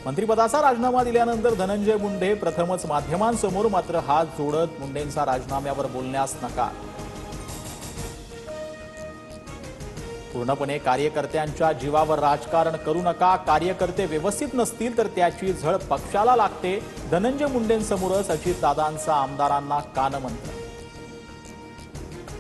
मंत्रिपदाचा राजीनामा दिल्यानंतर धनंजय मुंडे प्रथमच माध्यमांसमोर मात्र हात जोडत मुंडेंचा राजीनाम्यावर बोलण्यास नकार। पूर्णपणे कार्यकर्त्यांच्या जीवावर राजकारण करू नका, कार्यकर्ते व्यवस्थित नसतील तर त्याची झळ पक्षाला लागते, धनंजय मुंडेंसमोरच अजितदादांचा आमदारांना कानमंत्र।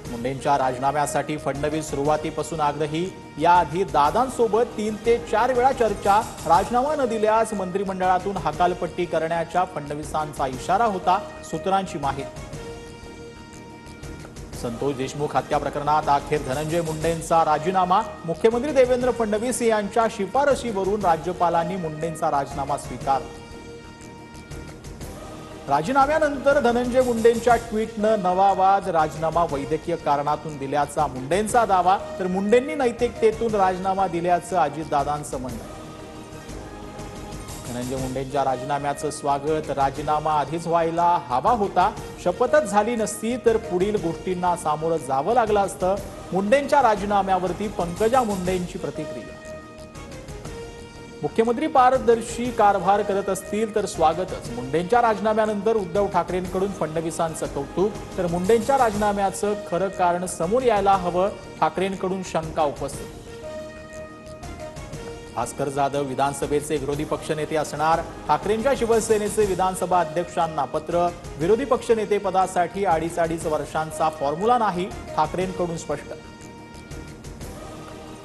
मुंडेंच्या राजीनाम्यासाठी फडणवीस सुरुवातीपासून आग्रही, याआधी दादांसोबत 3 ते 4 वेळा चर्चा, राजीनामा न दिल्यास मंत्रिमंडळातून हकालपट्टी करण्याच्या फडणवीसांचा इशारा होता, सूत्रांची माहिती। संतोष देशमुख हत्या प्रकरणात अखेर धनंजय मुंडेंचा राजीनामा, मुख्यमंत्री देवेंद्र फडणवीस यांच्या शिफारशीवरून राज्यपालांनी मुंडेंचा राजीनामा स्वीकारला। राजीनाम्यानंतर धनंजय मुंडेंच्या ट्विटनं नवा वाद, राजीनामा वैद्यकीय कारणातून दिल्याचा मुंडेंचा दावा, तर मुंडेंनी नैतिकतेतून राजीनामा दिल्याचं अजितदादांचं म्हणणं। धनंजय मुंडेंच्या राजीनाम्याचं स्वागत, राजीनामा आधीच व्हायला हवा होता, शपथच झाली नसती तर पुढील गोष्टींना सामोरं जावं लागलं असतं, मुंडेंच्या राजीनाम्यावरती पंकजा मुंडेंची प्रतिक्रिया। मुख्यमंत्री पारदर्शी कारभार करत असतील तर स्वागतच, मुंडेंच्या राजीनाम्यानंतर उद्धव ठाकरेंकडून फडणवीसांचं कौतुक, तर मुंडेंच्या राजीनाम्याचं खरं कारण समोर यायला हवं, ठाकरेंकडून शंका उपस्थित। भास्कर जाधव विधानसभेचे विरोधी पक्षनेते असणार, ठाकरेंच्या शिवसेनेचे विधानसभा अध्यक्षांना पत्र, विरोधी पक्षनेतेपदासाठी 2.5 वर्षांचा फॉर्म्युला नाही, ठाकरेंकडून स्पष्ट।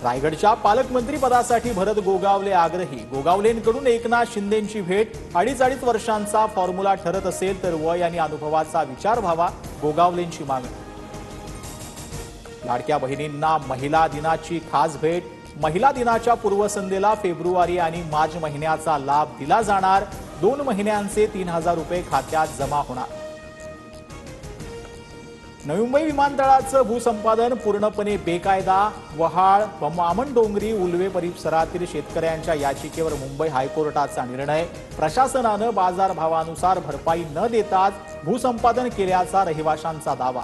रायगडच्या पालकमंत्री पदासाठी भरत गोगावले आग्रही, गोगावलेंकडून एकनाथ शिंदेंची भेट, 2.5 वर्षांचा फॉर्म्युला ठरत असेल तर वय आणि अनुभवाचा विचार व्हावा, गोगावलेंची मागणी। लाडक्या बहिणींना महिला दिनाची खास भेट, महिला दिनाच्या पूर्वसंध्येला फेब्रुवारी आणि मार्च महिन्याचा लाभ दिला जाणार, 2 महिन्यांचे 3,000 रुपये खात्यात जमा होणार। नवी मुंबई विमानतळाचं भूसंपादन पूर्णपणे बेकायदा, वहाळ, मामणडोंगरी, उल्वे परिसरातील शेतकऱ्यांच्या याचिकेवर मुंबई हायकोर्टाचा निर्णय, प्रशासनानं बाजारभावानुसार भरपाई न देताच भूसंपादन केल्याचा रहिवाशांचा दावा।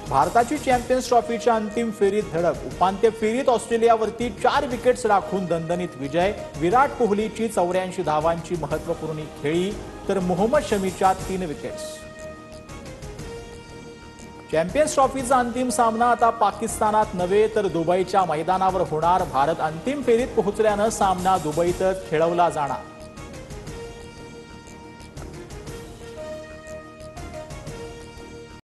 भारताची चॅम्पियन्स ट्रॉफीच्या अंतिम फेरीत धडक, उपांत्य फेरीत ऑस्ट्रेलियावरती 4 विकेट्स राखून दणदणीत विजय, विराट कोहलीची 84 धावांची महत्त्वपूर्ण खेळी, तर मोहम्मद शमीच्या 3 विकेट्स। चॅम्पियन्स ट्रॉफीचा अंतिम सामना आता पाकिस्तानात नव्हे तर दुबईच्या मैदानावर होणार, भारत अंतिम फेरीत पोहोचल्यानं सामना दुबईतच खेळवला जाणार।